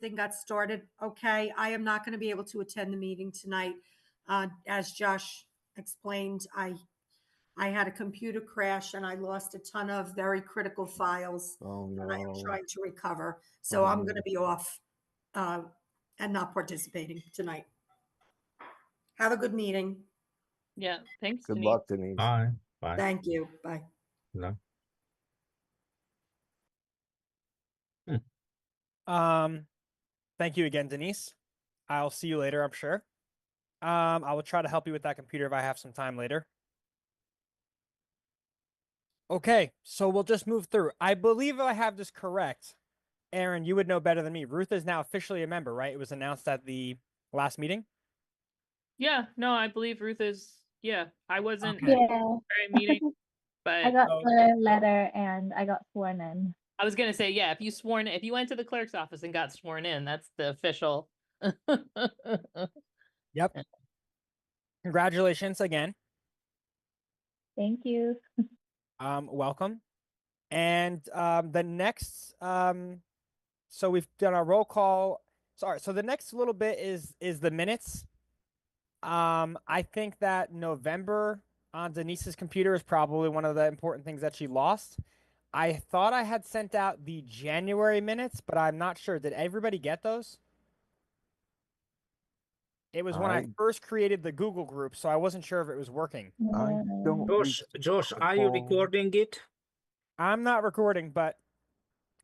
everything got started okay. I am not going to be able to attend the meeting tonight. As Josh explained, I had a computer crash and I lost a ton of very critical files Oh, that I am no. trying to recover. So I'm going to be off and not participating tonight. Have a good meeting. Yeah, thanks, Good Denise. luck, Denise. Bye. Bye. Thank you. Bye. No. Thank you again, Denise. I'll see you later, I'm sure. I will try to help you with that computer if I have some time later. Okay, so we'll just move through. I believe if I have this correct, Aaron, you would know better than me. Ruth is now officially a member, right? It was announced at the last meeting. Yeah, no, I believe Ruth is. Yeah, I wasn't Okay. at Yeah, the very meeting, I but got the letter and I got sworn in. I was gonna say, yeah, if you went to the clerk's office and got sworn in, that's the official. Yep. Congratulations again. Thank you. Welcome. And the next so we've done our roll call. Sorry, so the next little bit is the minutes. I think that November on Denise's computer is probably one of the important things that she lost. I thought I had sent out the January minutes, but I'm not sure. Did everybody get those? It was when I first created the Google group, so I wasn't sure if it was working. I don't. Josh, are you recall. recording it? I'm not recording, but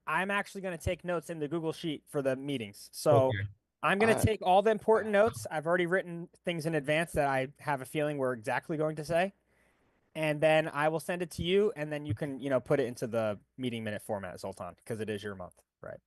I'm actually going to take notes in the Google Sheet for the meetings. So Okay. I'm going to take all the important notes. I've already written things in advance that I have a feeling we're exactly going to say. And then I will send it to you, and then you can, put it into the meeting minute format, Zoltan, because it is your month, right?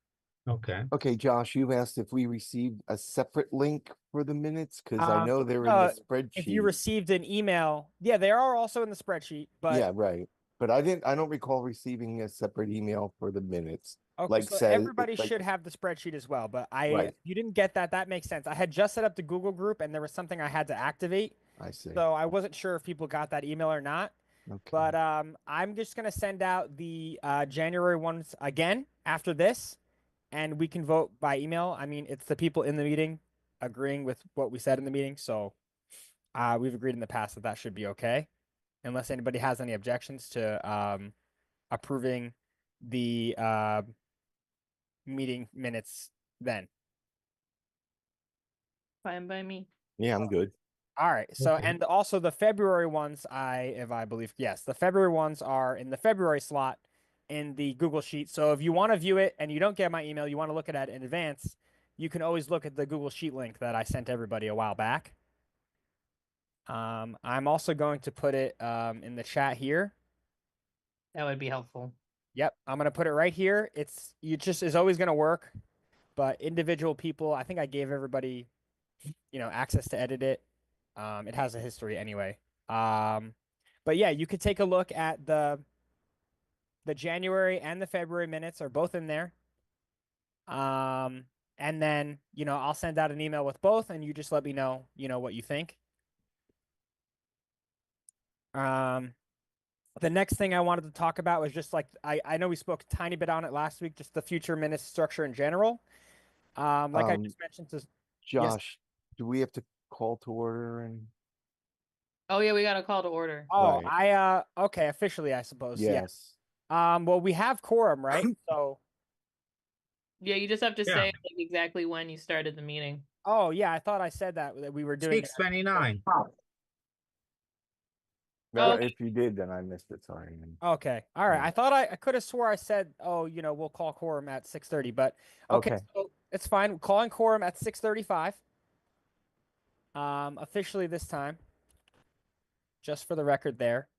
Okay. Okay, Josh, you asked if we received a separate link for the minutes because I know they're in the spreadsheet. If you received an email, yeah, they are also in the spreadsheet, but yeah, right. But I don't recall receiving a separate email for the minutes. okay, like so says- everybody like- should have the spreadsheet as well. But Right. if you didn't get that, that makes sense. I had just set up the Google group, and there was something I had to activate, I see. so I wasn't sure if people got that email or not. Okay. But I'm just gonna send out the January ones again after this, and we can vote by email. I mean, it's the people in the meeting agreeing with what we said in the meeting, so we've agreed in the past that that should be okay, unless anybody has any objections to approving the meeting minutes then. Fine by me. Yeah, I'm good. All right. So, Okay. and also the February ones, if I believe, yes, the February ones are in the February slot in the Google Sheet. So if you want to view it and you don't get my email, you want to look at it in advance, you can always look at the Google Sheet link that I sent everybody a while back. I'm also going to put it in the chat here. That would be helpful. Yep, I'm gonna put it right here. It just is always gonna work, but individual people, I think I gave everybody, access to edit it. It has a history anyway. But yeah, you could take a look at the January and the February minutes are both in there. And then, I'll send out an email with both, and you just let me know, what you think. The next thing I wanted to talk about was just like I know we spoke a tiny bit on it last week, just the future minutes structure in general. Like I just mentioned to Josh, do we have to call to order and Oh yeah, we got a call to order. Oh, Right. Okay, officially I suppose. yes. Yeah. Well, we have quorum, right? So Yeah, you just have to Yeah. say like, exactly when you started the meeting. oh yeah, I thought I said that we were doing it. 6:29. Well, Okay. if you did, then I missed it. Sorry. Okay. All right. Yeah. I thought I could have swore I said, oh, we'll call quorum at 6:30, but okay, Okay. so it's fine. We're calling quorum at 6:35. Officially this time. Just for the record there.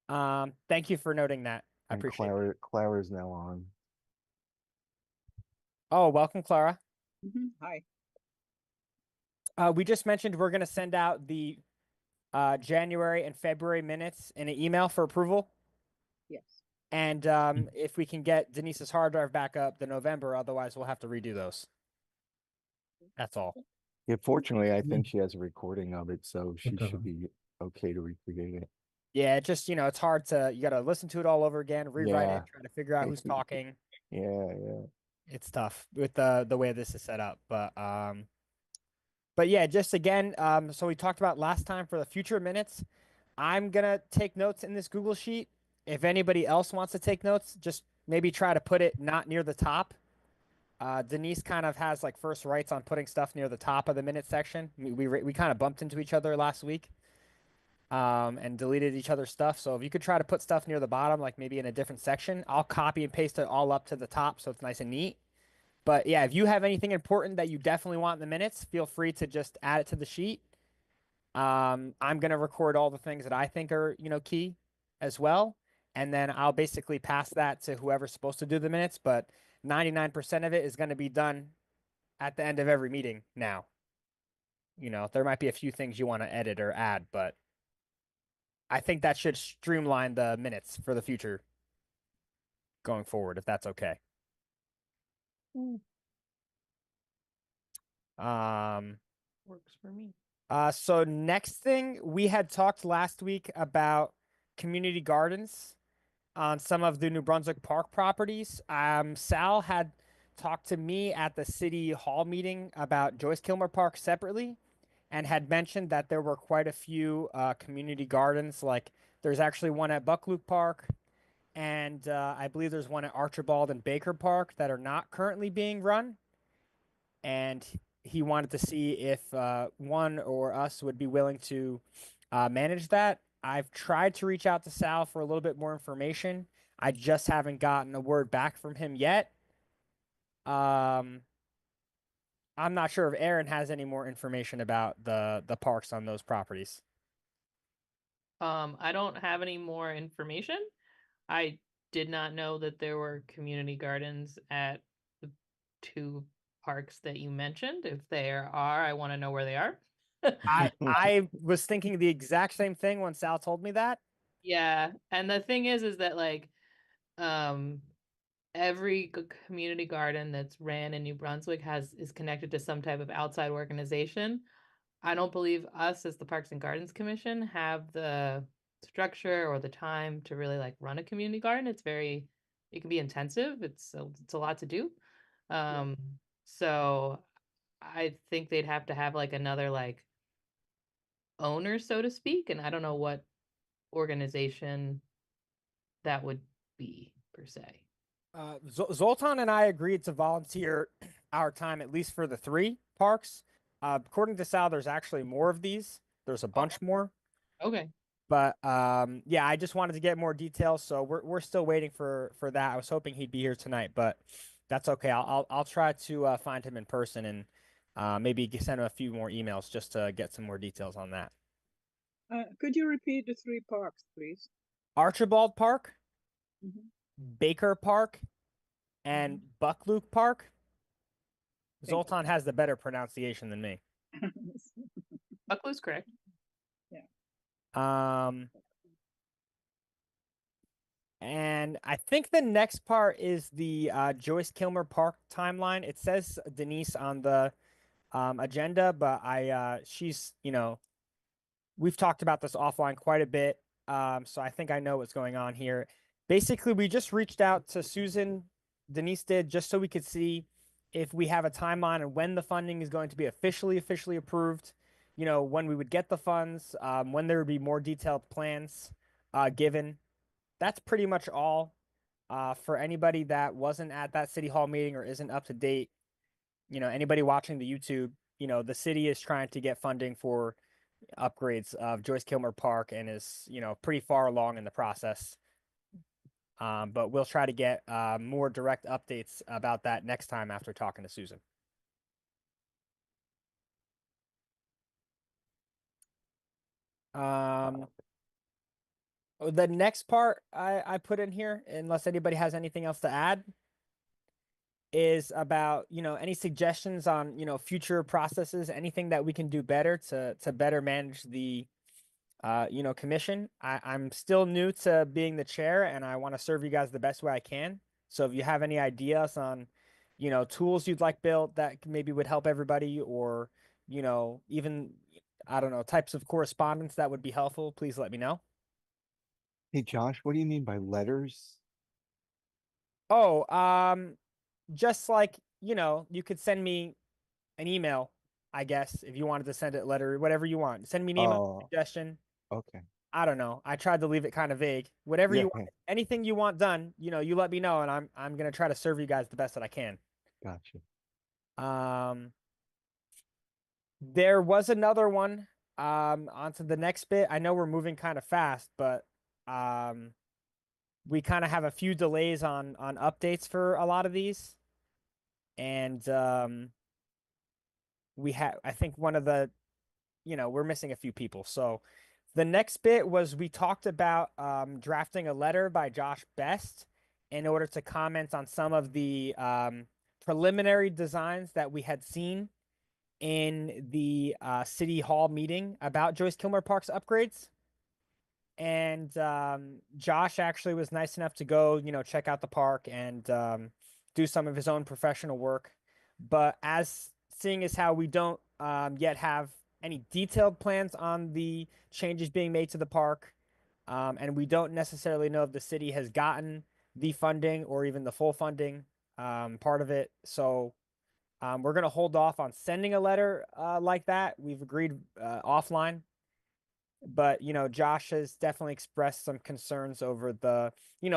Thank you for noting that. I And appreciate it. Clara's now on. Oh, welcome, Clara. Hi. We just mentioned we're going to send out the January and February minutes in an email for approval. Yes. And if we can get Denise's hard drive back up the November, otherwise we'll have to redo those. That's all. Yeah, fortunately, I think she has a recording of it, so she Okay. should be okay to recreate it. Yeah, it just, it's hard to, you got to listen to it all over again, rewrite Yeah. it, try to figure out who's talking. Yeah. It's tough with the way this is set up, but yeah, just again, so we talked about last time for the future minutes. I'm gonna take notes in this Google sheet. If anybody else wants to take notes, just maybe try to put it not near the top. Denise kind of has like first rights on putting stuff near the top of the minute section. We kind of bumped into each other last week, and deleted each other's stuff. So if you could try to put stuff near the bottom, like maybe in a different section, I'll copy and paste it all up to the top so it's nice and neat. But yeah, if you have anything important that you definitely want in the minutes, feel free to just add it to the sheet. I'm gonna record all the things that I think are, key as well. And then I'll basically pass that to whoever's supposed to do the minutes, but 99% of it is gonna be done at the end of every meeting now. There might be a few things you want to edit or add, but I think that should streamline the minutes for the future going forward, if that's okay. Works for me. So next thing, we had talked last week about community gardens on some of the New Brunswick Park properties. Sal had talked to me at the city hall meeting about Joyce Kilmer Park separately, and had mentioned that there were quite a few community gardens. Like there's actually one at Buckluke Park, and I believe there's one at Archibald and Baker Park that are not currently being run. And he wanted to see if one or us would be willing to manage that. I've tried to reach out to Sal for a little bit more information. I just haven't gotten a word back from him yet. I'm not sure if Aaron has any more information about the parks on those properties. I don't have any more information. I did not know that there were community gardens at the two parks that you mentioned. If there are, I want to know where they are. I was thinking the exact same thing when Sal told me that. Yeah, and the thing is that like, every community garden that's ran in New Brunswick is connected to some type of outside organization. I don't believe us as the Parks and Gardens Commission have the structure or the time to really like run a community garden. It can be intensive. It's a lot to do. So I think they'd have to have like another like owner, so to speak, and I don't know what organization that would be per se. Zoltan and I agreed to volunteer our time at least for the 3 parks. According to Sal, there's actually more of these. There's a bunch more. Okay. But yeah, I just wanted to get more details, so we're still waiting for that. I was hoping he'd be here tonight, but that's okay. I'll try to find him in person and maybe send him a few more emails just to get some more details on that. Could you repeat the 3 parks, please? Archibald Park, Mhm. Baker Park, and Buckluke Park. you. Zoltan has the better pronunciation than me. Bucklu's correct. And I think the next part is the Joyce Kilmer Park timeline. It says Denise on the agenda, but she's, we've talked about this offline quite a bit. So I think I know what's going on here. Basically, we just reached out to Susan, Denise did, just so we could see if we have a timeline and when the funding is going to be officially approved, when we would get the funds, when there would be more detailed plans given. That's pretty much all. For anybody that wasn't at that city hall meeting or isn't up to date, anybody watching the YouTube, the city is trying to get funding for upgrades of Joyce Kilmer Park and is, pretty far along in the process. But we'll try to get more direct updates about that next time after talking to Susan. The next part I put in here, unless anybody has anything else to add, is about, any suggestions on, future processes, anything that we can do better to better manage the commission. I'm still new to being the chair and I want to serve you guys the best way I can. So if you have any ideas on, tools you'd like built that maybe would help everybody, or, even, I don't know, types of correspondence that would be helpful, please let me know. Hey, Josh, what do you mean by letters? Oh, just like, you could send me an email, I guess, if you wanted to send a letter, whatever you want. Send me an email Oh, suggestion. okay. I don't know. I tried to leave it kind of vague. Whatever Yeah, you want, anything you want done, you let me know, and I'm gonna try to serve you guys the best that I can. gotcha. There was another one. Onto the next bit. I know we're moving kind of fast, but we kind of have a few delays on updates for a lot of these, and I think one of the, we're missing a few people. So the next bit was we talked about drafting a letter by Josh Best in order to comment on some of the preliminary designs that we had seen in the city hall meeting about Joyce Kilmer Park's upgrades. And Josh actually was nice enough to go, check out the park and do some of his own professional work. But seeing as how we don't yet have any detailed plans on the changes being made to the park, and we don't necessarily know if the city has gotten the funding or even the full funding part of it. So we're going to hold off on sending a letter like that. We've agreed offline. But, Josh has definitely expressed some concerns over the,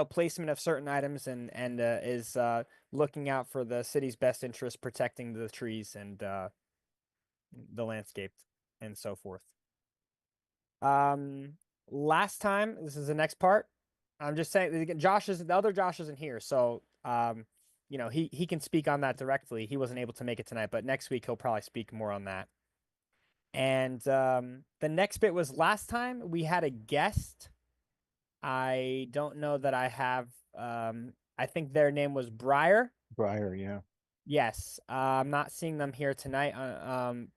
placement of certain items and is looking out for the city's best interest, protecting the trees and the landscape and so forth. Last time, this is the next part. I'm just saying, the other Josh isn't here, so he can speak on that directly. He wasn't able to make it tonight, but next week he'll probably speak more on that. And the next bit was last time we had a guest. I don't know that I have. I think their name was Briar. Briar, yeah. Yes, I'm not seeing them here tonight.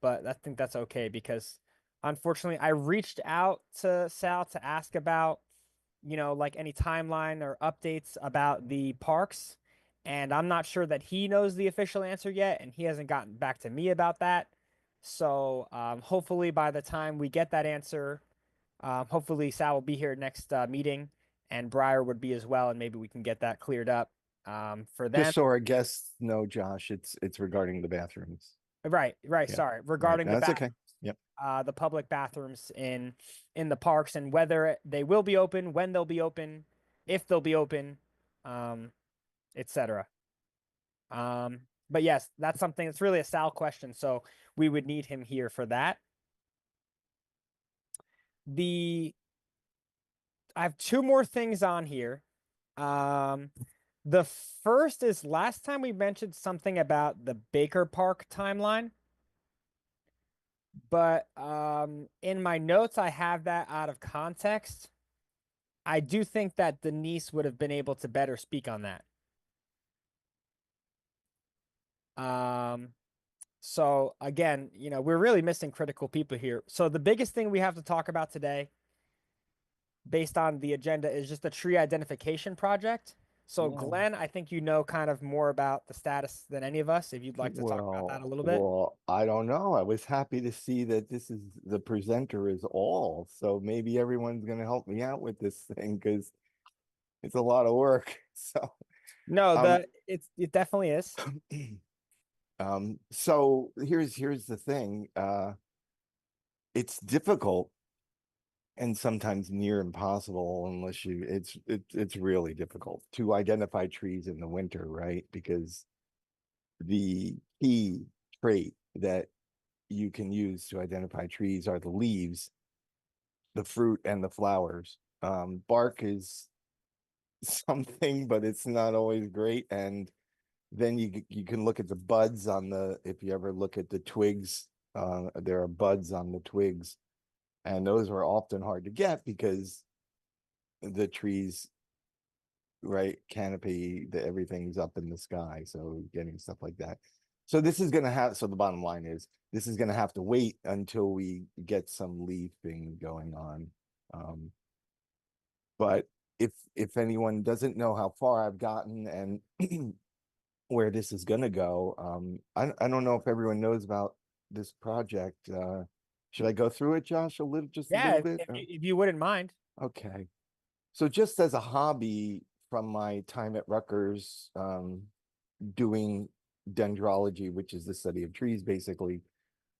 But I think that's okay because unfortunately I reached out to Sal to ask about, like any timeline or updates about the parks, and I'm not sure that he knows the official answer yet, and he hasn't gotten back to me about that. So hopefully by the time we get that answer, hopefully Sal will be here next meeting, and Briar would be as well, and maybe we can get that cleared up for them. Just so our guests know, Josh, it's regarding the bathrooms. Right. Yeah. Sorry, regarding Right. the That's okay. Yep. the public bathrooms in the parks and whether they will be open, when they'll be open, if they'll be open, etc. But yes, that's something that's really a Sal question, so we would need him here for that. I have two more things on here. The first is last time we mentioned something about the Baker Park timeline, but in my notes I have that out of context. I do think that Denise would have been able to better speak on that. So again, we're really missing critical people here. So the biggest thing we have to talk about today, based on the agenda, is just the tree identification project. So Yeah. Glenn, I think kind of more about the status than any of us, if you'd like to talk about that a little bit. Well, I don't know. I was happy to see that the presenter is all, so maybe everyone's gonna help me out with this thing because it's a lot of work. So No, it definitely is. So here's the thing. It's difficult and sometimes near impossible unless it's really difficult to identify trees in the winter, right? Because the key trait that you can use to identify trees are the leaves, the fruit, and the flowers. Bark is something, but it's not always great. And then you can look at the buds if you ever look at the twigs, there are buds on the twigs, and those are often hard to get because the trees, right, canopy, everything's up in the sky, so getting stuff like that. So the bottom line is this is gonna have to wait until we get some leafing going on. But if anyone doesn't know how far I've gotten and where this is gonna go, I don't know if everyone knows about this project. Should I go through it, Josh, a little bit? If you wouldn't mind. Okay. So just as a hobby from my time at Rutgers, doing dendrology, which is the study of trees, basically,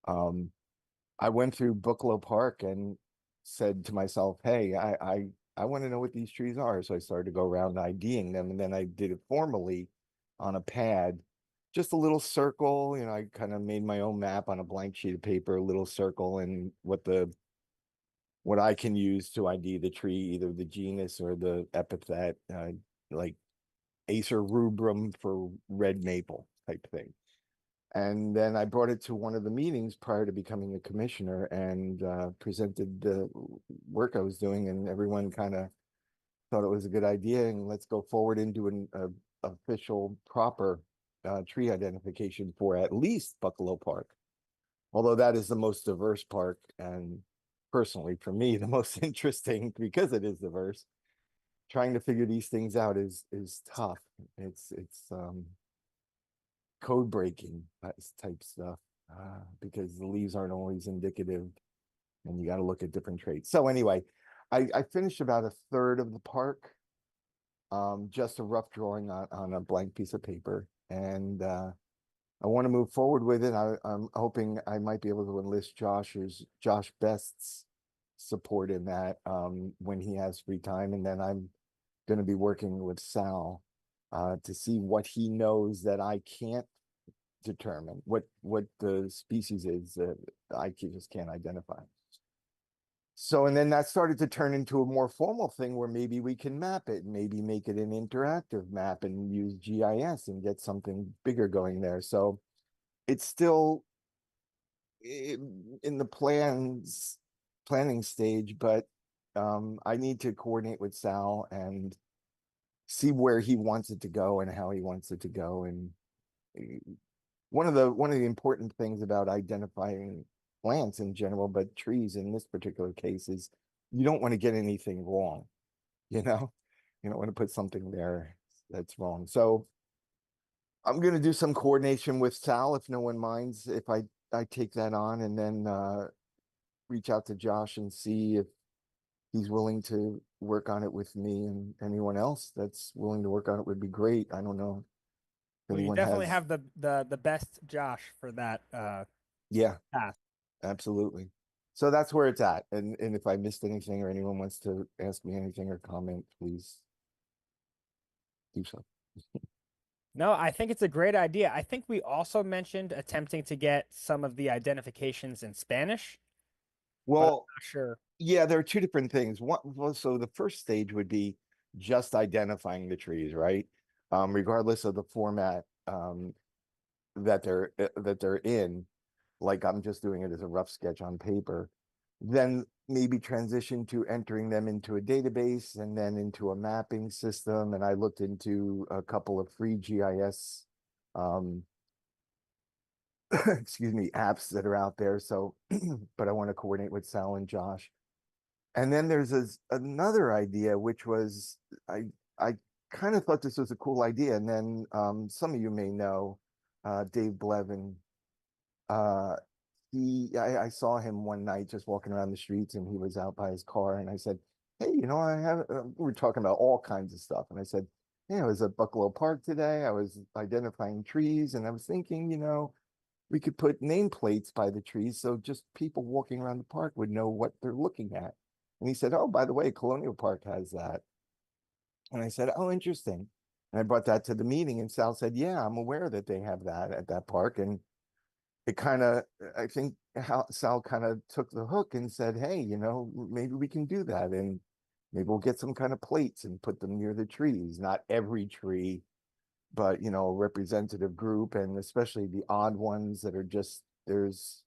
I went through Bucklow Park and said to myself, hey, I want to know what these trees are. So I started to go around IDing them, and then I did it formally on a pad, just a little circle. I kind of made my own map on a blank sheet of paper, a little circle, and what I can use to ID the tree, either the genus or the epithet, like Acer rubrum for red maple type thing. And then I brought it to one of the meetings prior to becoming a commissioner and presented the work I was doing, and everyone kind of thought it was a good idea, and let's go forward and do an official proper tree identification for at least Bucklow Park. Although that is the most diverse park, and personally for me, the most interesting because it is diverse. Trying to figure these things out is tough. It's code breaking type stuff because the leaves aren't always indicative, and you got to look at different traits. So anyway, I finished about a third of the park, just a rough drawing on a blank piece of paper, and I want to move forward with it. I'm hoping I might be able to enlist Josh Best's support in that when he has free time, and then I'm going to be working with Sal to see what he knows that I can't determine, what the species is that I just can't identify. So, and then that started to turn into a more formal thing where maybe we can map it, maybe make it an interactive map and use GIS and get something bigger going there. So it's still in the planning stage, but I need to coordinate with Sal and see where he wants it to go and how he wants it to go. And one of the important things about identifying plants in general, but trees in this particular case, is you don't want to get anything wrong. You don't want to put something there that's wrong. So I'm going to do some coordination with Sal, if no one minds, if I take that on, and then reach out to Josh and see if he's willing to work on it with me, and anyone else that's willing to work on it would be great. I don't know. Well, you definitely have the best Josh for that. Yeah, path. absolutely. So that's where it's at. And if I missed anything or anyone wants to ask me anything or comment, please do so. No, I think it's a great idea. I think we also mentioned attempting to get some of the identifications in Spanish. But I'm Well, not sure. yeah, there are two different things. So the first stage would be just identifying the trees, right? Regardless of the format that they're in. Like I'm just doing it as a rough sketch on paper. Then maybe transition to entering them into a database and then into a mapping system. And I looked into a couple of free GIS excuse me, apps that are out there. So, but I want to coordinate with Sal and Josh. And then there's another idea, which was I kind of thought this was a cool idea. And then some of you may know Dave Blevin. I saw him one night just walking around the streets, and he was out by his car, and I said, hey, I have we were talking about all kinds of stuff, and I said, I was at Bucklow Park today. I was identifying trees, and I was thinking, we could put nameplates by the trees so just people walking around the park would know what they're looking at. And he said, oh, by the way, Colonial Park has that. And I said, oh, interesting. And I brought that to the meeting, and Sal said, yeah, I'm aware that they have that at that park. And it kind of, I think Sal kind of took the hook and said, hey, maybe we can do that. And maybe we'll get some kind of plates and put them near the trees, not every tree, but, a representative group, and especially the odd ones that are just, there's,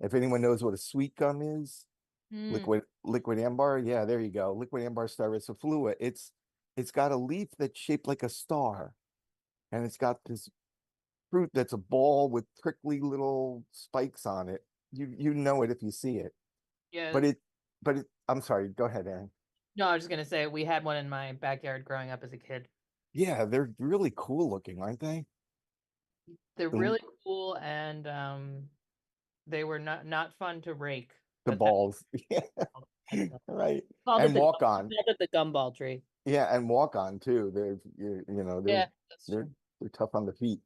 if anyone knows what a sweet gum is, liquid ambar. Yeah, there you go. Liquid ambar styraciflua. It's got a leaf that's shaped like a star, and it's got this fruit that's a ball with prickly little spikes on it. You know it if you see it. Yeah. But I'm sorry, go ahead, Aaron. No, I was just gonna say we had one in my backyard growing up as a kid. Yeah, they're really cool looking, aren't they? They're really cool, and they were not fun to rake. The balls. Yeah. Right. And walk on. Called it the gumball tree. Yeah, and walk on too. You know, Yeah, that's they're, true. they're tough on the feet.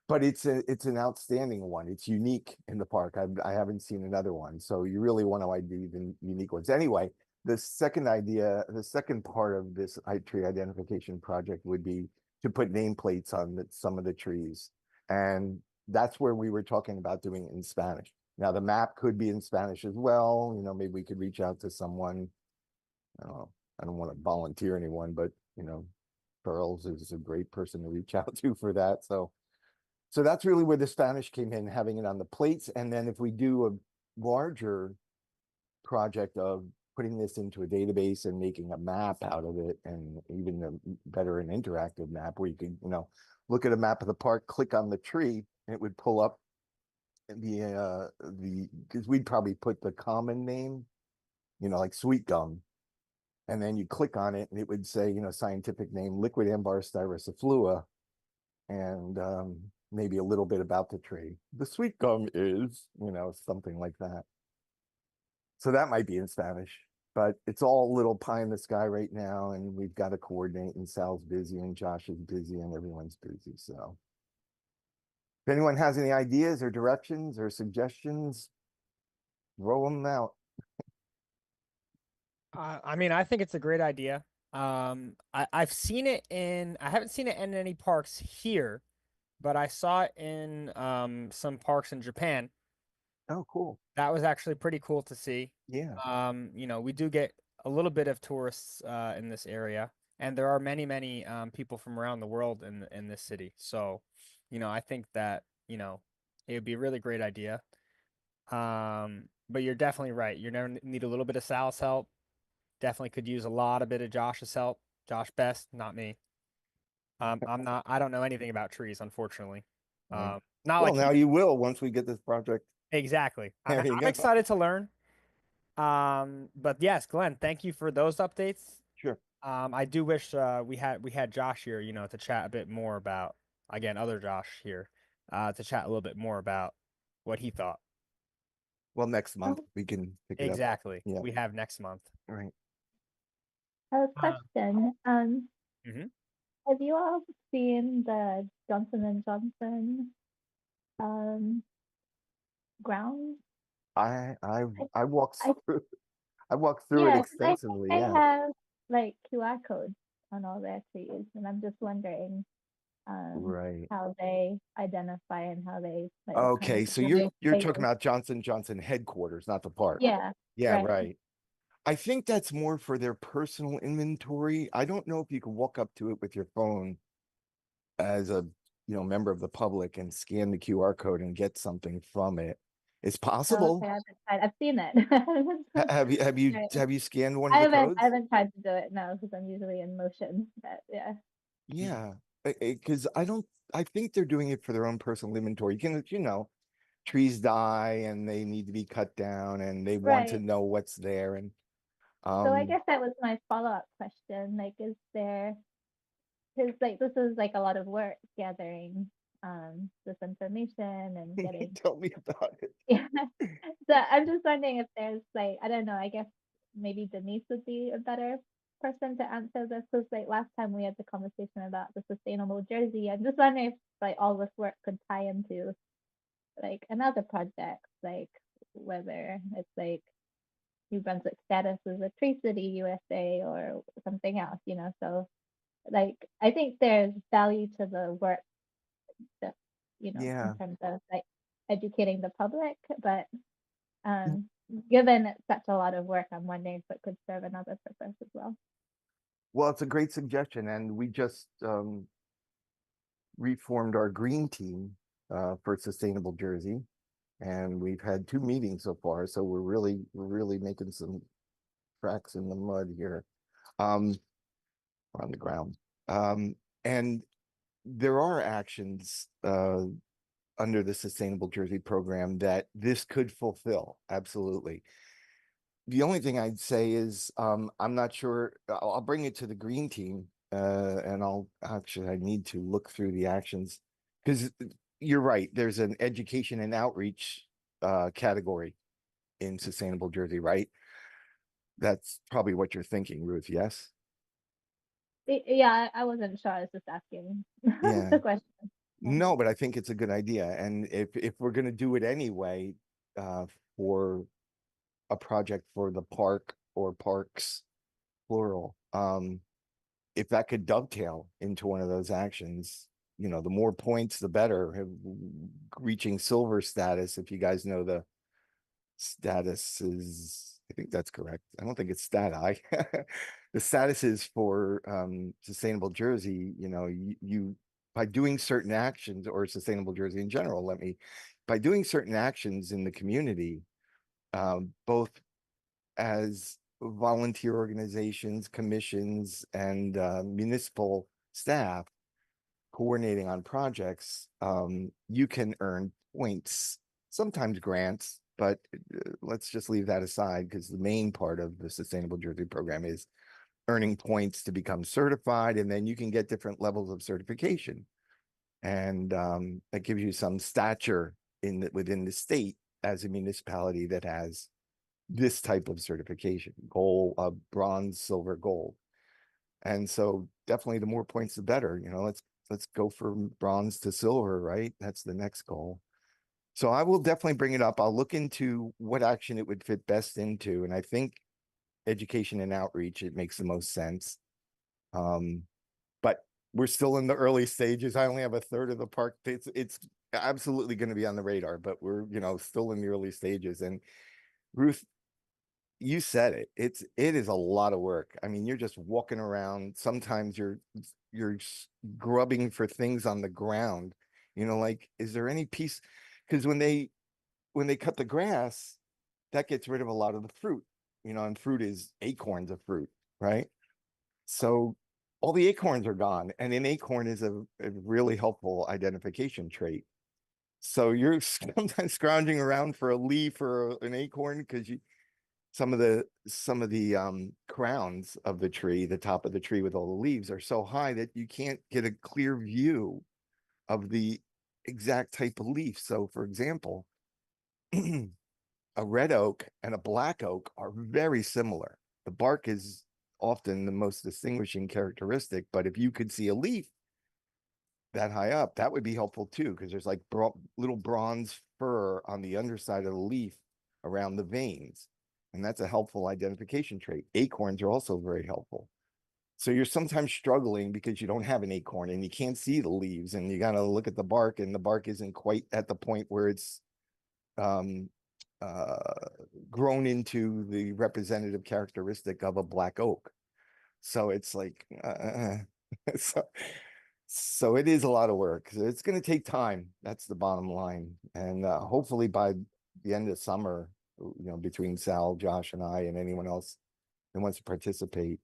But it's an outstanding one. It's unique in the park. I haven't seen another one. So you really want to ID the unique ones. Anyway, the second part of this tree identification project would be to put nameplates on some of the trees. And that's where we were talking about doing it in Spanish. Now the map could be in Spanish as well. You know, maybe we could reach out to someone. I don't know. I don't want to volunteer anyone, but you know, Pearls is a great person to reach out to for that. So that's really where the Spanish came in, having it on the plates. And then if we do a larger project of putting this into a database and making a map out of it, and even better an interactive map where you can, you know, look at a map of the park, click on the tree, and it would pull up because we'd probably put the common name, you know, like sweet gum. And then you click on it and it would say, you know, scientific name, liquid ambar styrosiflua, and maybe a little bit about the tree. The sweet gum is, you know, something like that. So that might be in Spanish, but it's all a little pie in the sky right now, and we've got to coordinate, and Sal's busy and Josh is busy and everyone's busy. So if anyone has any ideas or directions or suggestions, roll them out. I mean, I think it's a great idea. I've seen it I haven't seen it in any parks here, but I saw it in some parks in Japan. Oh, cool. That was actually pretty cool to see. Yeah. You know, we do get a little bit of tourists in this area, and there are many people from around the world in this city. So, you know, I think that, you know, it would be a really great idea. But you're definitely right. You're gonna need a little bit of Sal's help. Definitely could use a lot of bit of Josh's help. Josh Best, not me. I don't know anything about trees, unfortunately. Right. Not Well, like now you will once we get this project. exactly. There you I'm go. excited to learn. But yes, Glenn, thank you for those updates. Sure. I do wish we had Josh here, you know, to chat a bit more about, again, other Josh here, to chat a little bit more about what he thought. Well, next month we can pick it up. Exactly. Yeah. We have next month. Right. A question. Mhm. Have you all seen the Johnson and Johnson um grounds? I I, walked I through I walked through it yeah, 'cause I think extensively. they Yeah. have like QR codes on all their trees, and I'm just wondering Right. how they identify and how they like what kind Okay. of So database you're they talking use. about Johnson Johnson headquarters, not the park. Yeah, Yeah, right. right. I think that's more for their personal inventory. I don't know if you can walk up to it with your phone as a, you know, member of the public and scan the QR code and get something from it. It's Oh, possible. okay, I haven't tried. I've seen it. Right. Have you scanned one of the codes? I haven't tried to do it now because I'm usually in motion. But yeah. Yeah, because I think they're doing it for their own personal inventory. You know, trees die and they need to be cut down and they want to Right. know what's there. And So I guess that was my follow-up question. Like, is there, because like this is like a lot of work gathering this information and getting tell me about it. yeah. So I'm just wondering if there's like, I don't know, I guess maybe Denise would be a better person to answer this because like last time we had the conversation about the sustainable jersey. I'm just wondering if like all this work could tie into like another project, like whether it's like New Brunswick status as a Tree City USA or something else, you know. So like I think there's value to the work that, you know, Yeah. in terms of like educating the public, but given it's such a lot of work, I'm wondering if it could serve another purpose as well. Well, it's a great suggestion, and we just reformed our green team for Sustainable Jersey, and we've had 2 meetings so far. So we're really making some tracks in the mud here, on the ground. And there are actions under the Sustainable Jersey program that this could fulfill. Absolutely. The only thing I'd say is I'm not sure. I'll bring it to the green team, and I need to look through the actions because you're right. There's an education and outreach category in Sustainable Jersey, right? That's probably what you're thinking, Ruth. Yes. Yeah, I wasn't sure. I was just asking Yeah. the question. No, but I think it's a good idea. And if we're gonna do it anyway, for a project for the park or parks, plural, if that could dovetail into one of those actions, the more points, the better. Reaching silver status, if you guys know the status is, I think that's correct. I don't think it's stati. The status is for Sustainable Jersey, you by doing certain actions, or Sustainable Jersey in general, by doing certain actions in the community, both as volunteer organizations, commissions, and municipal staff coordinating on projects, you can earn points, sometimes grants, but let's just leave that aside, because the main part of the Sustainable Jersey program is earning points to become certified, and then you can get different levels of certification. And that gives you some stature within the state as a municipality that has this type of certification: gold, bronze, silver, gold. And so definitely the more points, the better. Let's go from bronze to silver, right? That's the next goal. So I will definitely bring it up. I'll look into what action it would fit best into. And I think education and outreach, it makes the most sense. But we're still in the early stages. I only have a third of the park. It's absolutely going to be on the radar, but we're, still in the early stages. And Ruth, you said it. It is a lot of work. I mean, you're just walking around. Sometimes you're grubbing for things on the ground. Like, is there any piece? Because when they cut the grass, that gets rid of a lot of the fruit. And fruit is acorns of fruit, right? So all the acorns are gone, and an acorn is a really helpful identification trait. So you're sometimes scrounging around for a leaf or an acorn, because some of the crowns of the tree, the top of the tree with all the leaves, are so high that you can't get a clear view of the exact type of leaf. So for example, a red oak and a black oak are very similar. The bark is often the most distinguishing characteristic, but if you could see a leaf that high up, that would be helpful too, because there's like little bronze fur on the underside of the leaf around the veins. And that's a helpful identification trait. Acorns are also very helpful. So you're sometimes struggling because you don't have an acorn and you can't see the leaves, and you got to look at the bark, and the bark isn't quite at the point where it's grown into the representative characteristic of a black oak. So it's like, so it is a lot of work. So it's going to take time. That's the bottom line. And hopefully by the end of summer, between Sal, Josh, and I, and anyone else that wants to participate,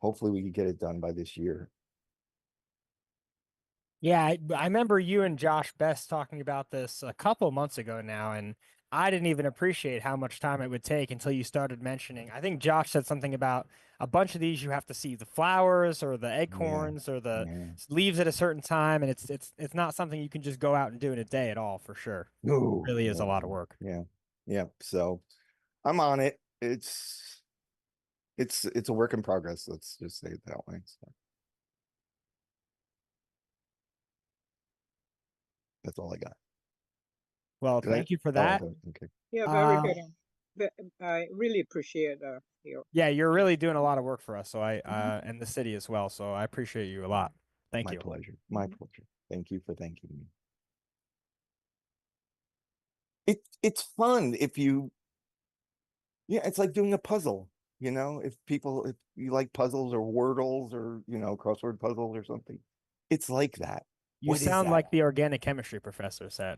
hopefully we can get it done by this year. Yeah, I remember you and Josh Best talking about this a couple months ago now, and I didn't even appreciate how much time it would take until you started mentioning. I think Josh said something about a bunch of these you have to see the flowers or the acorns or the leaves at a certain time, and it's not something you can just go out and do in a day at all, for sure. No, It really is a lot of work. Yeah. So I'm on it. It's a work in progress. Let's just say it that way. So that's all I got. Well, thank you for that. Okay. Yeah, very Uh, good. I really appreciate your. Yeah, you're really doing a lot of work for us. So and the city as well. So I appreciate you a lot. Thank My you. pleasure. My pleasure. Thank you for thanking me. It's fun if you, it's like doing a puzzle. If you like puzzles or wordles or crossword puzzles or something, it's like that. You What is sound that? like the organic chemistry professor said.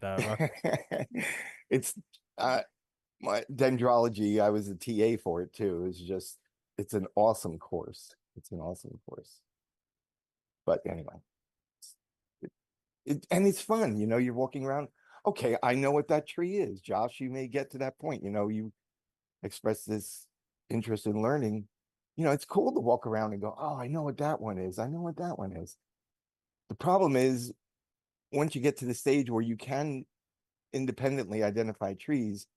It's my dendrology. I was a TA for it too. It's an awesome course. It's an awesome course. But anyway, and it's fun. You're walking around. Okay, I know what that tree is. Josh, you may get to that point. You express this interest in learning. It's cool to walk around and go, oh, I know what that one is. I know what that one is. The problem is, once you get to the stage where you can independently identify trees,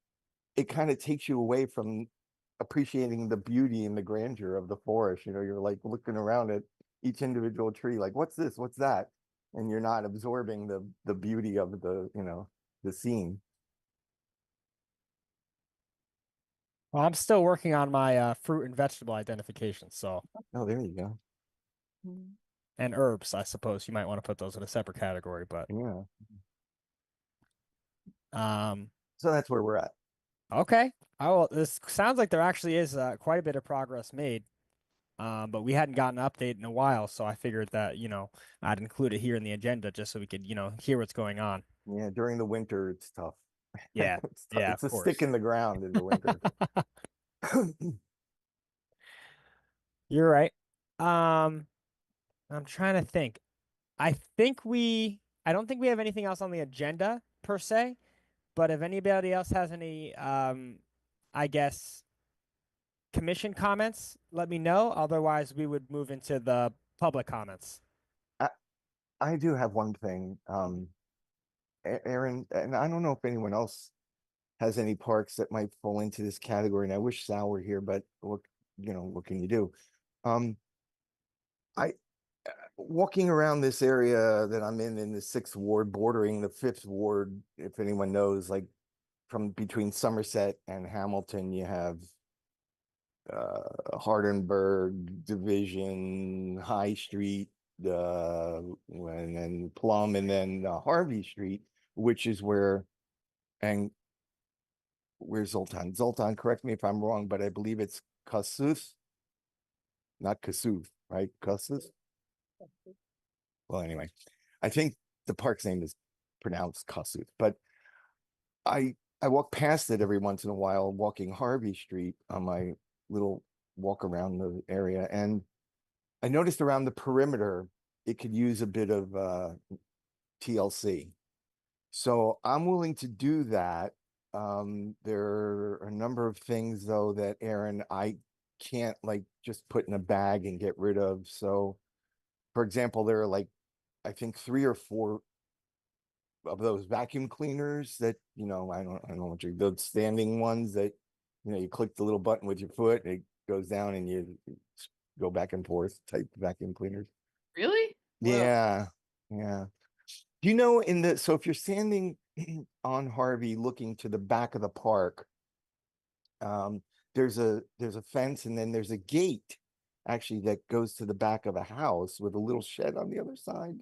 it kind of takes you away from appreciating the beauty and the grandeur of the forest. You're like looking around at each individual tree, like, what's this, what's that? And you're not absorbing the beauty of the, the scene. Well, I'm still working on my fruit and vegetable identification, so Oh, there you go. and herbs, I suppose you might want to put those in a separate category, but Yeah. um So that's where we're at. okay. Oh, well, this sounds like there actually is quite a bit of progress made. But we hadn't gotten an update in a while, so I figured that, I'd include it here in the agenda just so we could, hear what's going on. Yeah, during the winter, it's tough. Yeah. It's tough. Yeah, It's of a stick course. in the ground in the winter. You're right. Um, I'm trying to think. I don't think we have anything else on the agenda per se, but if anybody else has any, I guess, commission comments, let me know. Otherwise, we would move into the public comments. I do have one thing, Aaron, and I don't know if anyone else has any parks that might fall into this category. And I wish Sal were here, but what can you do? I walking around this area that I'm in the 6th Ward, bordering the 5th Ward, if anyone knows, like from between Somerset and Hamilton, you have Hardenberg Division, High Street, and then Plum, and then Harvey Street, which is and where's Zoltan? Zoltan, correct me if I'm wrong, but I believe it's Kossuth, not Kossuth, right? Kossuth. Well, anyway, I think the park's name is pronounced Kossuth, but I walk past it every once in a while, walking Harvey Street on my little walk around the area, and I noticed around the perimeter it could use a bit of TLC. So I'm willing to do that. There are a number of things though that Aaron, I can't like just put in a bag and get rid of. So for example, there are like, I think 3 or 4 of those vacuum cleaners that, I don't know what those standing ones that, you click the little button with your foot and it goes down and you go back and forth type vacuum cleaners. Really? Wow. Yeah. Yeah. So if you're standing on Harvey looking to the back of the park, there's a fence and then there's a gate actually that goes to the back of a house with a little shed on the other side.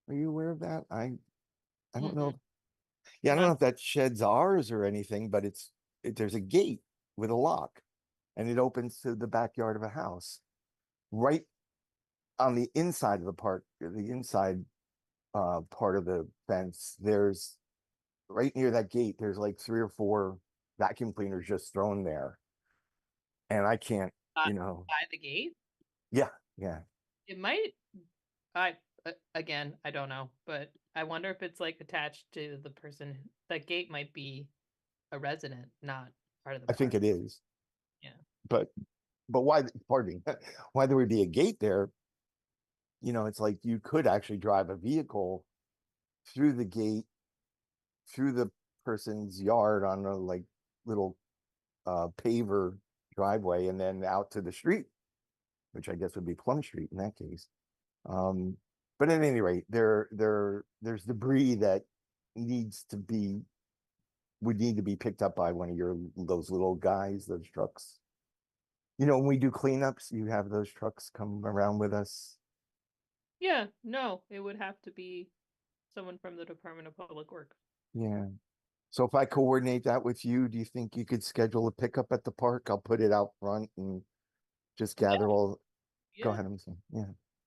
Are you aware of that? I don't know. Yeah, I don't know if that shed's ours or anything, but there's a gate with a lock and it opens to the backyard of a house. Right on the inside of the park, the inside part of the fence, there's right near that gate, there's like 3 or 4 vacuum cleaners just thrown there. And I can't, By the gate? yeah, yeah. It might. Again, I don't know, but I wonder if it's like attached to the person. That gate might be a resident, not part of the I think park. it is. Yeah. But why, pardon me, why there would be a gate there? It's like you could actually drive a vehicle through the gate, through the person's yard on a like little paver driveway and then out to the street, which I guess would be Plum Street in that case. But at any rate, there's debris that would need to be picked up by one of those little guys, those trucks. When we do cleanups, you have those trucks come around with us. Yeah, no, it would have to be someone from the Department of Public Works. Yeah. So if I coordinate that with you, do you think you could schedule a pickup at the park? I'll put it out front and just gather all. Go Yeah. ahead, I'm saying, yeah.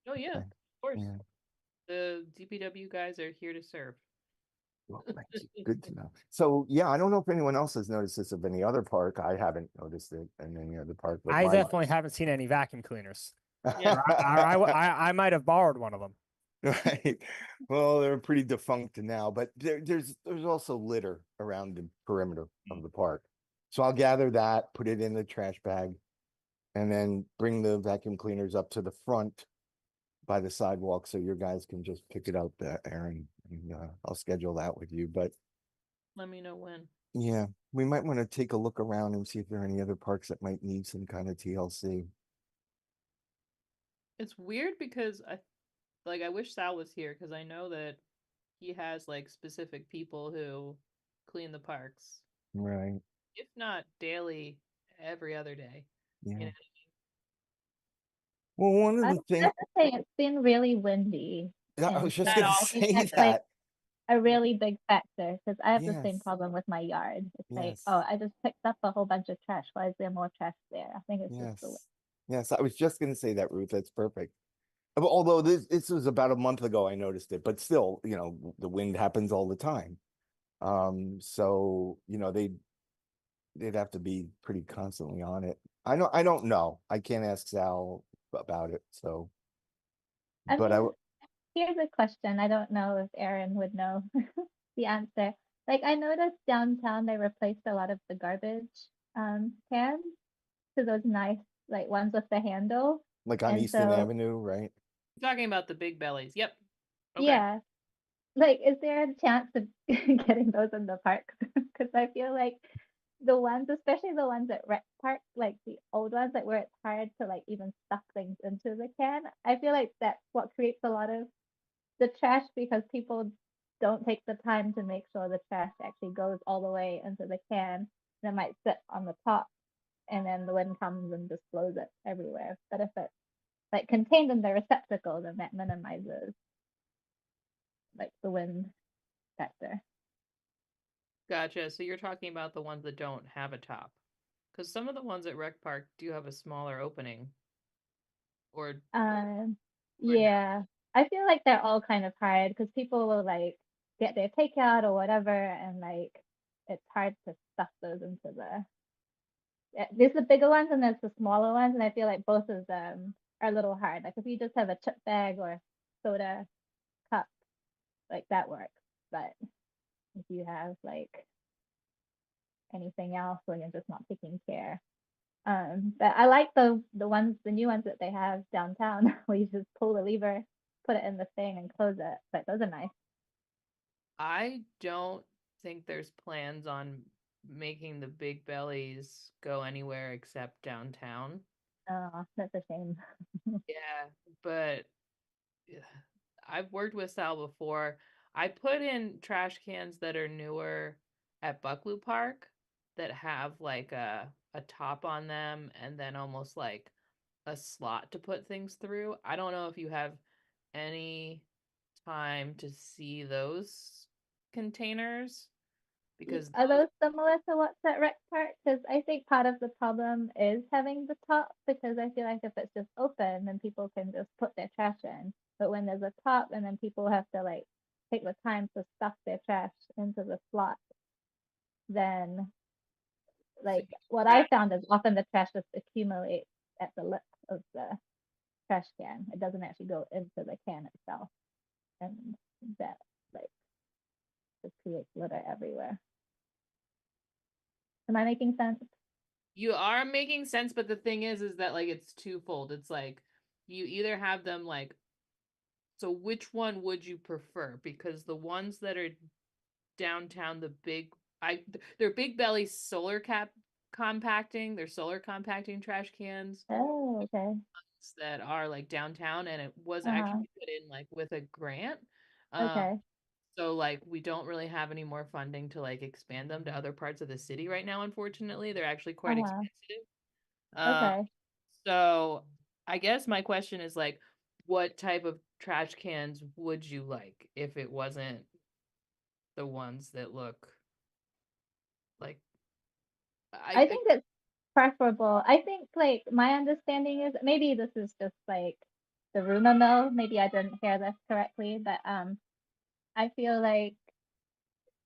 Oh yeah, Okay. of course. Yeah. The DPW guys are here to serve. Well, thank you. Good to know. So yeah, I don't know if anyone else has noticed this of any other park. I haven't noticed it in any other park. But I definitely haven't seen any vacuum cleaners. Yeah. I might have borrowed one of them. Right. Well, they're pretty defunct now, but there's also litter around the perimeter of the park. So I'll gather that, put it in the trash bag, and then bring the vacuum cleaners up to the front by the sidewalk so your guys can just pick it up, Aaron. And, I'll schedule that with you. But Let me know when. yeah, we might want to take a look around and see if there are any other parks that might need some kind of TLC. It's weird because I wish Sal was here because I know that he has like specific people who clean the parks, Right. if not daily, every other day. You Yeah. know? Well, one of I the things have to say it's been really windy. I And was just That gonna all- I think say that's like that. a really big factor because I have the same Yes. problem with my yard. It's like, Yes. oh, I just picked up a whole bunch of trash. Why is there more trash there? I think it's just the Yes. Yes. I was just gonna say that, Ruth. That's perfect. Although this was about a month ago, I noticed it, but still, the wind happens all the time. So, they'd have to be pretty constantly on it. I don't know. I can't ask Sal about it. So, I but I, mean, here's a question. I don't know if Aaron would know the answer. Like I noticed downtown they replaced a lot of the garbage cans to those nice like ones with the handle. like on And Easton so Avenue, right? Talking about the big bellies. Yep. Okay. yeah, like is there a chance of getting those in the park? Because I feel like the ones, especially the ones at rec park, like the old ones, like where it's hard to like even stuff things into the can. I feel like that's what creates a lot of the trash because people don't take the time to make sure the trash actually goes all the way into the can. And it might sit on the top and then the wind comes and just blows it everywhere. But if it's like contained in the receptacle, then that minimizes like the wind factor. Gotcha. So you're talking about the ones that don't have a top. Because some of the ones at Rec Park do have a smaller opening. Or Um, or no. yeah, I feel like they're all kind of hard because people will like get their takeout or whatever, and like it's hard to stuff those into the. There's the bigger ones and there's the smaller ones, and I feel like both of them are a little hard. Like if you just have a chip bag or soda cup, like that works. But if you have like anything else, when you're just not taking care. But I like the new ones that they have downtown where you just pull the lever, put it in the thing and close it. But those are nice. I don't think there's plans on making the big bellies go anywhere except downtown. Oh, that's a shame. Yeah, but yeah, I've worked with Sal before. I put in trash cans that are newer at Bucklew Park that have like a top on them and then almost like a slot to put things through. I don't know if you have any time to see those containers because Are those similar to what's at Rec Park? Because I think part of the problem is having the top because I feel like if it's just open, then people can just put their trash in. But when there's a top and then people have to like take the time to stuff their trash into the slot, then like what I found is often the trash just accumulates at the lip of the trash can. It doesn't actually go into the can itself. And that like just creates litter everywhere. Am I making sense? you are making sense, but the thing is that like it's twofold. It's like you either have them like, so which one would you prefer? Because the ones that are downtown, they're big belly they're solar compacting trash cans Oh, okay. that are like downtown, and it was Uh-huh. actually put in like with a grant. Um, Okay. so like we don't really have any more funding to like expand them to other parts of the city right now, unfortunately. They're actually quite Uh-huh. expensive. Um, Okay. so I guess my question is like, what type of trash cans would you like if it wasn't the ones that look like I think it's preferable. I think like my understanding is maybe this is just like the rumor mill. Maybe I didn't hear this correctly, but I feel like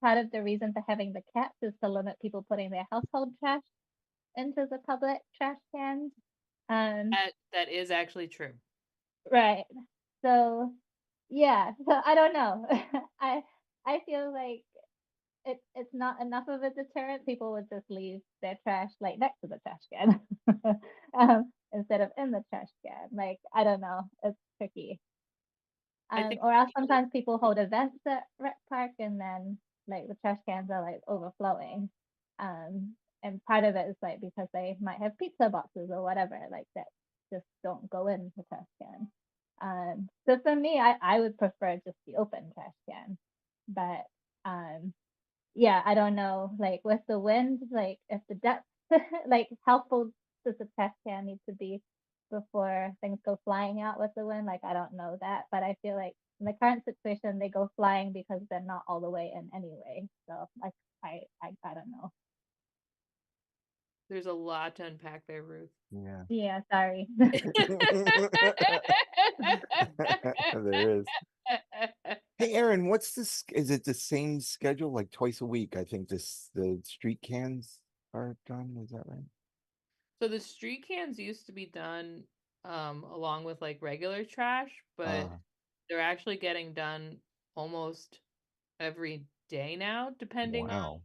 part of the reason for having the caps is to limit people putting their household trash into the public trash cans. Um, that is actually true. right. So yeah, so I don't know. I I feel like it's not enough of a deterrent. People would just leave their trash like next to the trash can instead of in the trash can. Like I don't know, it's tricky. I think Or else sometimes people hold events at Rec Park and then like the trash cans are like overflowing. And part of it is like because they might have pizza boxes or whatever like that just don't go in the trash can. So for me, I would prefer just the open trash can. But yeah, I don't know, like with the wind, like if the depth, like how full does the trash can need to be before things go flying out with the wind? Like I don't know that, but I feel like in the current situation, they go flying because they're not all the way in anyway. So like I don't know. There's a lot to unpack there, Ruth. Yeah. Yeah, sorry. There is. Hey, Aaron, what's this? Is it the same schedule, like twice a week? I think the street cans are done. Is that right? So the street cans used to be done along with like regular trash, but they're actually getting done almost every day now, depending Wow.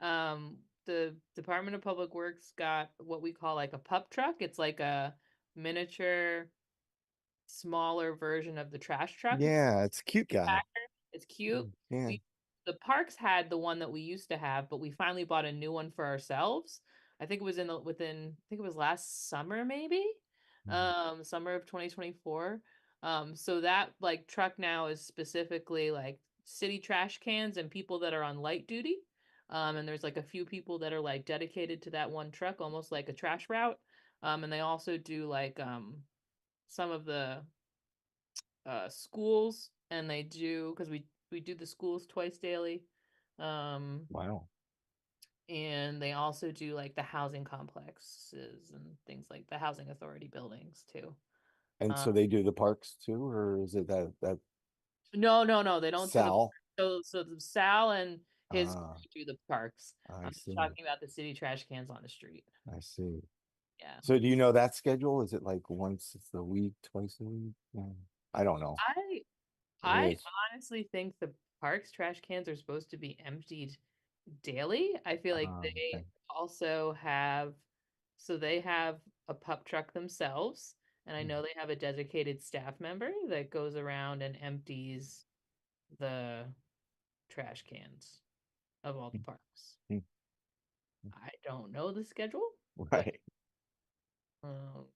on the Department of Public Works got what we call like a pup truck. It's like a miniature, smaller version of the trash truck. Yeah, it's a cute guy. It's cute. Yeah. The parks had the one that we used to have, but we finally bought a new one for ourselves. I think it was I think it was last summer, maybe, summer of 2024. So that like truck now is specifically like city trash cans and people that are on light duty. And there's like a few people that are like dedicated to that one truck, almost like a trash route. And they also do like some of the schools, and they do because we do the schools twice daily. Wow. And they also do like the housing complexes and things like the housing authority buildings too. And so they do the parks too, or is it that No, they don't Sal? do so Sal and his Ah, do the parks. I I'm see. talking about the city trash cans on the street. I see. Yeah. So do you know that schedule? Is it like once a week, twice a week? Yeah. I don't know. I is. honestly think the parks trash cans are supposed to be emptied daily. I feel like they Okay. also have, so they have a pup truck themselves, and I know they have a dedicated staff member that goes around and empties the trash cans of all the parks. Mm. I don't know the schedule, Right. but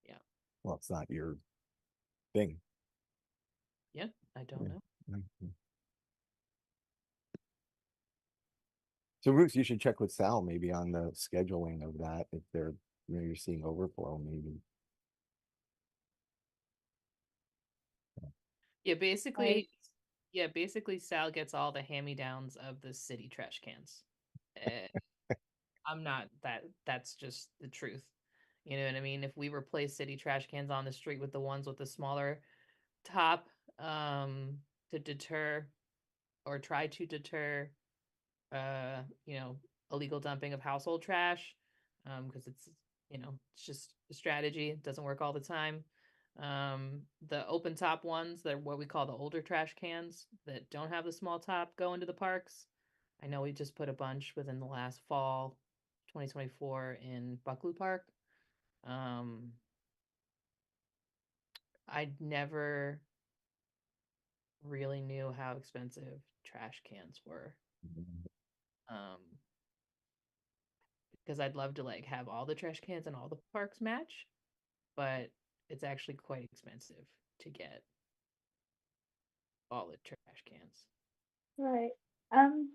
yeah, Well, it's not your thing. I don't Yeah. know. Mhm. So Ruth, you should check with Sal maybe on the scheduling of that if they're, you're seeing overflow maybe. Yeah, Right. basically Sal gets all the hand-me-downs of the city trash cans. I'm not that's just the truth. You know what I mean? If we replace city trash cans on the street with the ones with the smaller top, to deter or try to deter you know, illegal dumping of household trash, because it's just a strategy. It doesn't work all the time. The open top ones, that are what we call the older trash cans that don't have the small top, go into the parks. I know we just put a bunch within the last fall, 2024, in Buckley Park. I never really knew how expensive trash cans were. Because I'd love to like have all the trash cans in all the parks match, but it's actually quite expensive to get all the trash cans. Right. Um,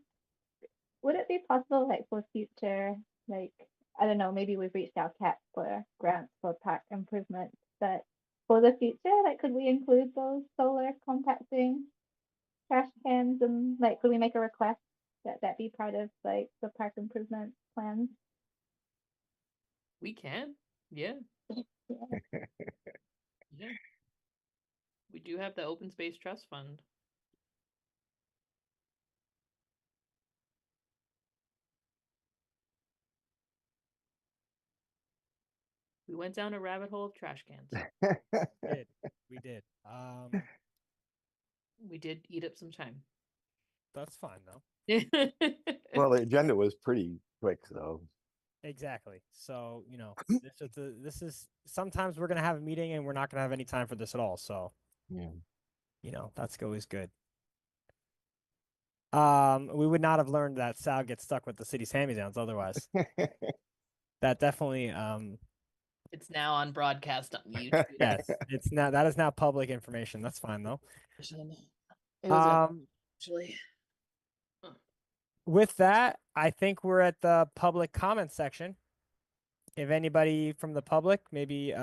would it be possible, like for future, like I don't know, maybe we've reached our cap for grants for park improvements, but for the future, like could we include those solar compacting trash cans, and like could we make a request that that be part of like the park improvement plans? We can, yeah, Yeah. yeah. We do have the Open Space Trust Fund. We went down a rabbit hole of trash cans. We did. We did eat up some time. That's fine though. Well, the agenda was pretty quick, though. Exactly. So, this is sometimes we're gonna have a meeting and we're not gonna have any time for this at all. So, Yeah. That's always good. We would not have learned that Sal gets stuck with the city's hand-me-downs otherwise. That definitely It's now on broadcast on YouTube. Yes, it's now that is now public information. That's fine though. It was Um, actually. with that, I think we're at the public comment section. If anybody from the public, maybe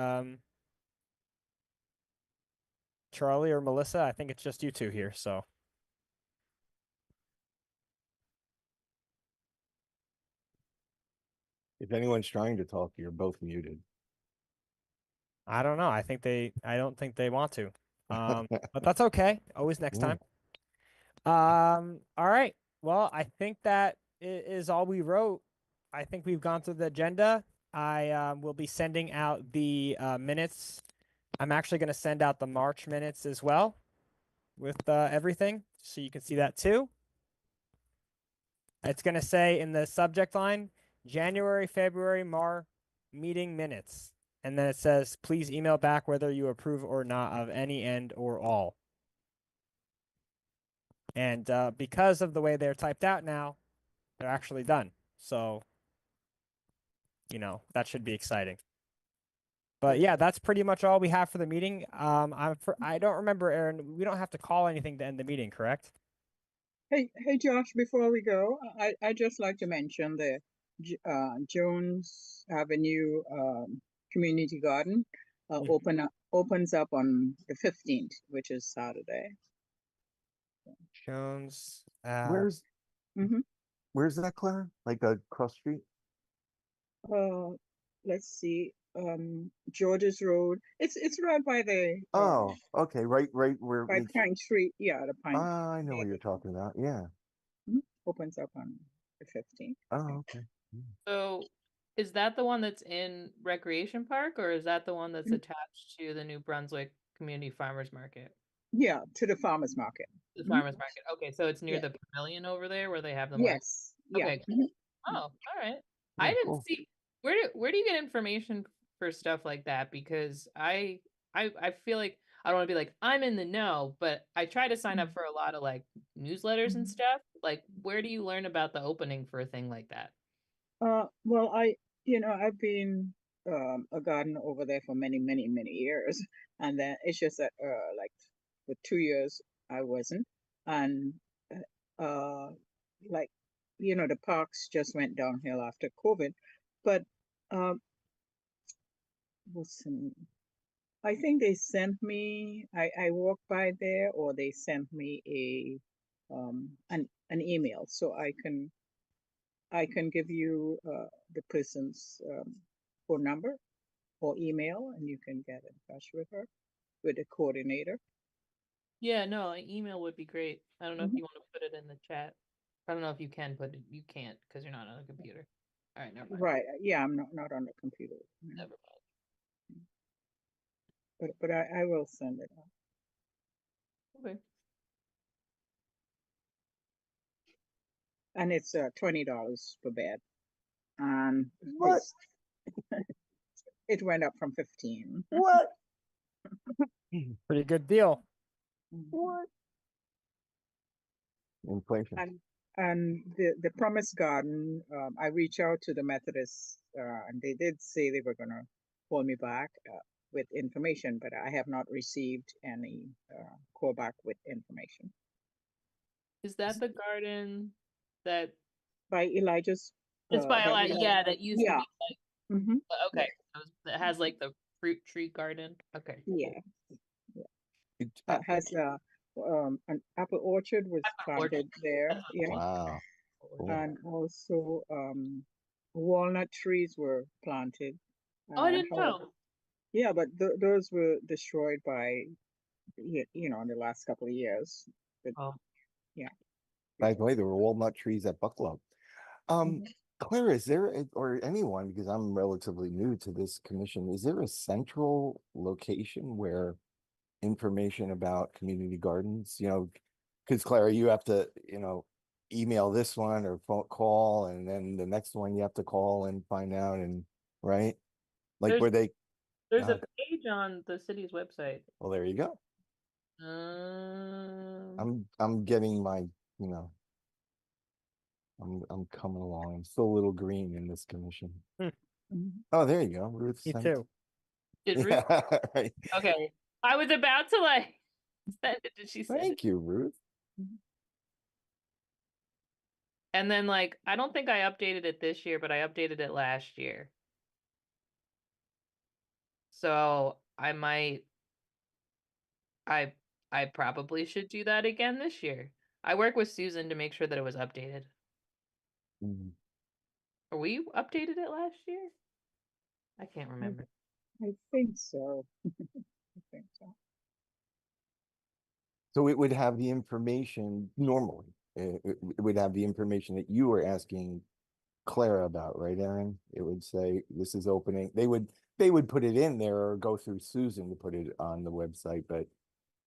Charlie or Melissa, I think it's just you two here. So If anyone's trying to talk, you're both muted. I don't know. I don't think they want to. But that's okay. Always next Yeah. time. All right. Well, I think that is all we wrote. I think we've gone through the agenda. I will be sending out the minutes. I'm actually going to send out the March minutes as well with everything, so you can see that too. It's going to say in the subject line, January, February, March meeting minutes. And then it says, please email back whether you approve or not of any and or all. And because of the way they're typed out now, they're actually done. So, that should be exciting. But yeah, that's pretty much all we have for the meeting. I don't remember, Aaron, we don't have to call anything to end the meeting, correct? Hey, Josh, before we go, I just like to mention the Jones Avenue community garden opens up on the 15th, which is Saturday. Jones. Where's Mhm. where's that, Clara? Like across street? Let's see, George's Road. It's right by the Oh, okay, right where it by meets. Pine Street. Yeah, the Pine I know what you're talking about. Yeah. opens up on the 15th. Oh, okay. So, is that the one that's in Recreation Park, or is that the one that's Mm. attached to the New Brunswick Community Farmers Market? Yeah, to the farmers market. The Mhm. farmers market. Okay, so it's near Yeah. the pavilion over there where they have the market. Yes. Yeah. Okay. Mhm. Oh, all right. Yeah, I didn't cool. see where do you get information for stuff like that? Because I feel like I don't want to be like I'm in the know, but I try to sign up for a lot of like newsletters and Mhm. stuff. Like, where do you learn about the opening for a thing like that? Well, I've been a gardener over there for many, many, many years, and then it's just that like for 2 years I wasn't, and uh, like the parks just went downhill after COVID, but um, what's the name? I think they sent me. I walked by there, or they sent me an email, so I can give you the person's phone number or email, and you can get in touch with her, with the coordinator. Yeah, no, an email would be great. I don't know if Mhm. you want to put it in the chat. I don't know if you can put it. You can't because you're not on a computer. All right, never mind. Right. Yeah, I'm not on the computer, Never mind. but I will send it out. Okay. And it's $20 per bed, and What? it went up from 15. What? Pretty good deal. What? Inflation. And the Promise Garden, I reached out to the Methodists, and they did say they were gonna call me back with information, but I have not received any call back with information. Is that the garden that By Elijah's. it's by by like Elijah. yeah, that used to Yeah. be Mm-hmm. okay. That has like the fruit tree garden. Okay. Yeah. It- Has an apple orchard was Apple orchard. planted there. That's Yeah. wow. Cool. And also walnut trees were planted. Oh, I And didn't however- know. Yeah, but those were destroyed by, in the last couple of years. But, Oh. yeah. By the way, there were walnut trees at Bucklow. Mhm. Claire, is there or anyone, because I'm relatively new to this commission, is there a central location where information about community gardens, because Clara, you have to, email this one or phone call, and then the next one you have to call and find out, and right? Like There's- where they, There's a uh, page on the city's website. well, there you go. I'm getting my, I'm coming along. I'm still a little green in this commission. Mhm. Oh, there you go. Ruth Me sent too. Did Ruth? Yeah, right. Okay. I was about to like send it. Did she send it? Thank you, Ruth. And then like I don't think I updated it this year, but I updated it last year. So I might I I probably should do that again this year. I work with Susan to make sure that it was updated. Mm. Or we updated it last year? I can't remember. I think so. I think so. So it would have the information normally. It would have the information that you were asking Clara about, right, Aaron? It would say this is opening. They would put it in there or go through Susan to put it on the website, but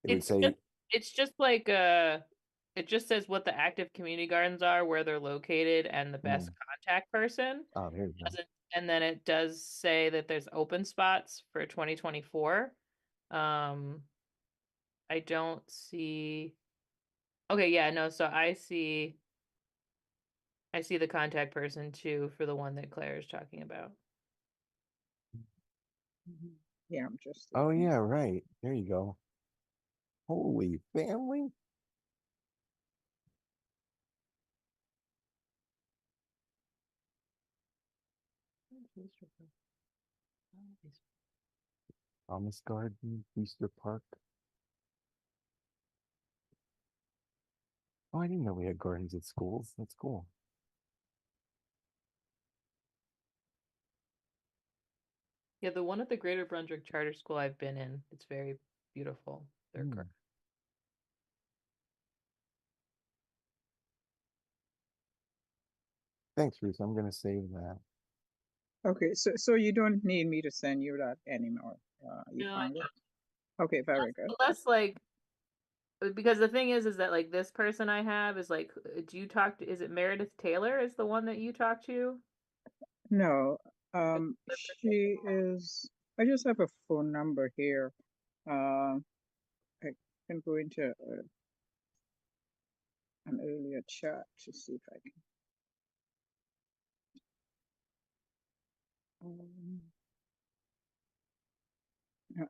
it would say It's just like it just says what the active community gardens are, where they're located, and the best contact person. oh, there you go. And then it does say that there's open spots for 2024. I don't see. Okay, yeah, no, so I see the contact person too for the one that Claire is talking about. Yeah, I'm just. Oh looking. yeah, right. There you go. Holy family. Thomas Garden, Easter Park. Oh, I didn't know we had gardens at schools. That's cool. Yeah, the one at the Greater Brunswick Charter School I've been in, it's very beautiful. They're Mm. Thanks, Ruth. I'm gonna save that. Okay, so you don't need me to send you that anymore. You No, I found it? Okay, very good. unless like because the thing is that like this person I have is like do you talk to, is it Meredith Taylor is the one that you talk to? No, she is. I just have a phone number here. I can go into an earlier chat to see if I can.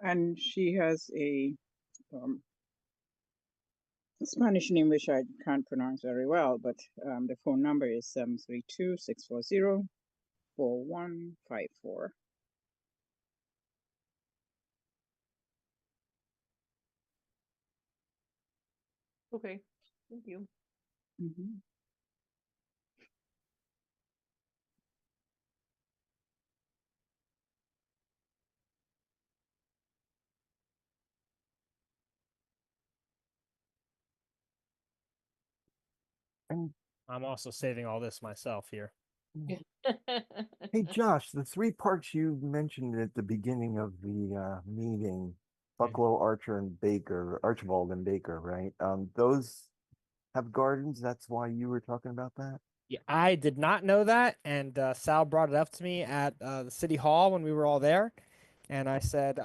And she has a Spanish name which I can't pronounce very well, but the phone number is 732-640-4154. Okay. Thank you. Mm-hmm. And I'm also saving all this myself here. hey, Josh, the three parks you mentioned at the beginning of the meeting, Bucklow, Archer, and Baker, Archibald and Baker, right? Those have gardens. That's why you were talking about that. Yeah, I did not know that, and Sal brought it up to me at the city hall when we were all there, and I said,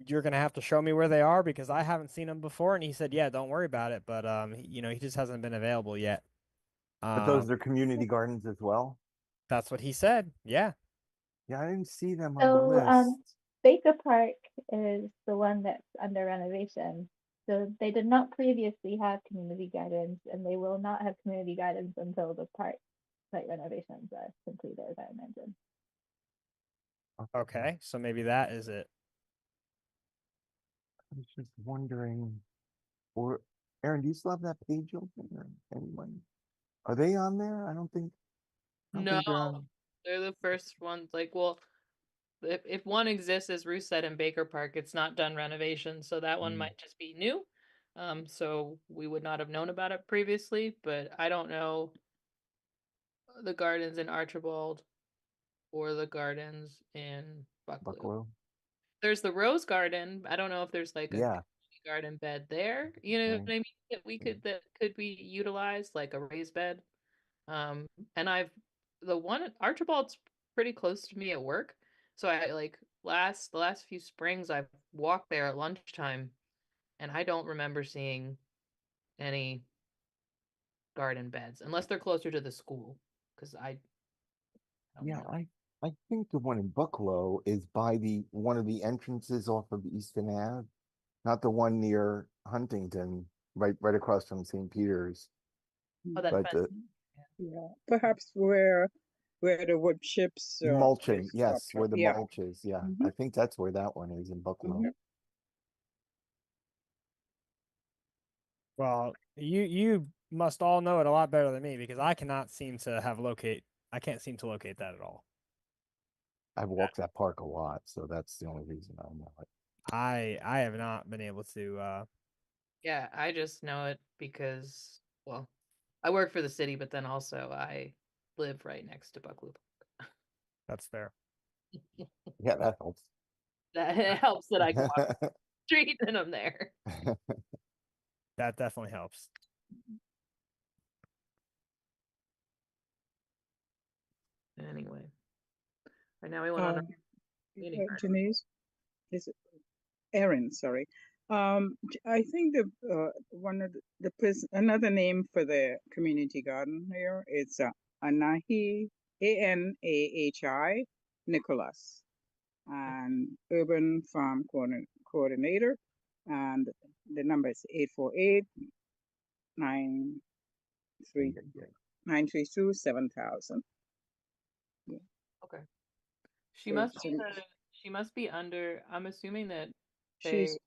you're gonna have to show me where they are because I haven't seen them before." And he said, "Yeah, don't worry about it, but he just hasn't been available yet." But those are community gardens as well. That's what he said. Yeah. Yeah, I didn't see them on the So, list. Baker Park is the one that's under renovation. So they did not previously have community gardens, and they will not have community gardens until the park site renovations are completed, I imagine. Okay, so maybe that is it. I was just wondering, or Aaron, do you still have that page open? Or anyone? Are they on there? I don't think No, they're on. they're the first ones. Like, well, if one exists, as Ruth said, in Baker Park, it's not done renovation, so that one might just be new. So we would not have known about it previously, but I don't know the gardens in Archibald or the gardens in Bucklew. Bucklow. There's the Rose Garden. I don't know if there's like a Yeah. garden bed there. You know Right. what I mean? That could be utilized like a raised bed. And the one at Archibald's pretty close to me at work. So I like the last few springs I've walked there at lunchtime and I don't remember seeing any garden beds unless they're closer to the school. Cause I don't Yeah, know. I think the one in Bucklow is by one of the entrances off of Easton Ave, not the one near Huntington, right across from St. Peter's. Oh, that But fence. Yeah, perhaps where the wood chips mulching, is yes, up where the yeah. mulch is, yeah. Mhm. I think that's where that one is in Bucklow. Mhm. Well, you must all know it a lot better than me because I can't seem to locate that at all. I've walked that park a lot, so that's the only reason I know it. I have not been able to Yeah, I just know it because, well, I work for the city, but then also I live right next to Buckloop. that's fair. Yeah, that helps. That it helps that I can walk the street and I'm there. That definitely helps. Anyway, right now we went on a meeting. Denise, is it Erin? Sorry. I think one of another name for the community garden here is Anahi, Anahi Nicholas, and urban farm coordinator, and the number is 848 932 7000. Okay. She So must it's be an- she must be under, I'm assuming that She's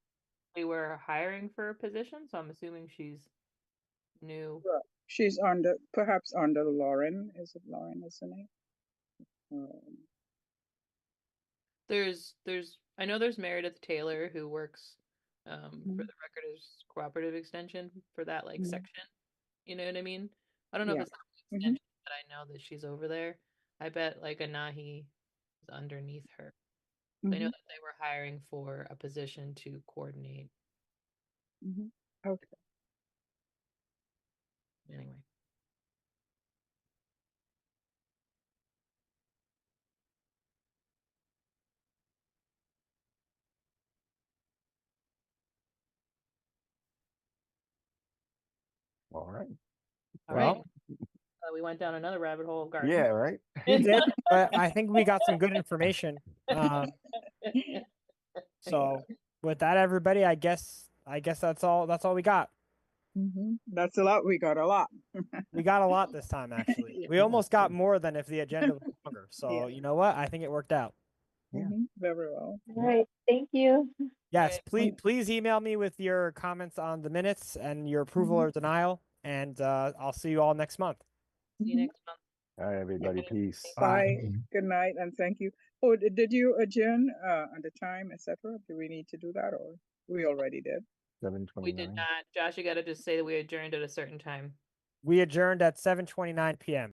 they were hiring for a position, so I'm assuming she's new. she's perhaps under Lauren. Is it Lauren? Is her name? There's I know there's Meredith Taylor who works for Mhm. the record as cooperative extension for that like Mhm. section. You know what I mean? I don't know Yeah. if it's Mhm. extension, but I know that she's over there. I bet like Anahi is underneath her. I know Mhm. that they were hiring for a position to coordinate. Mhm. Okay. Anyway. All right. All right. Well, We went down another rabbit hole of garden. Yeah, right. we did, but I think we got some good information. So with that, everybody, I guess that's all we got. Mhm. That's a lot. We got a lot. We got a lot this time, actually. Yeah. We almost got more than if the agenda was longer. So Yeah. you know what? I think it worked out. Yeah. Very well. All right. Thank you. Yes, Right. please email me with your comments on the minutes and your approval Mhm. or denial, and I'll see you all next month. See you Mhm. next month. All right, everybody, peace. Bye. Bye. Good night and thank you. Oh, did you adjourn at the time, etc.? Do we need to do that, or we already did? We 7:29. did not. Josh, you gotta just say that we adjourned at a certain time. We adjourned at 7:29 p.m.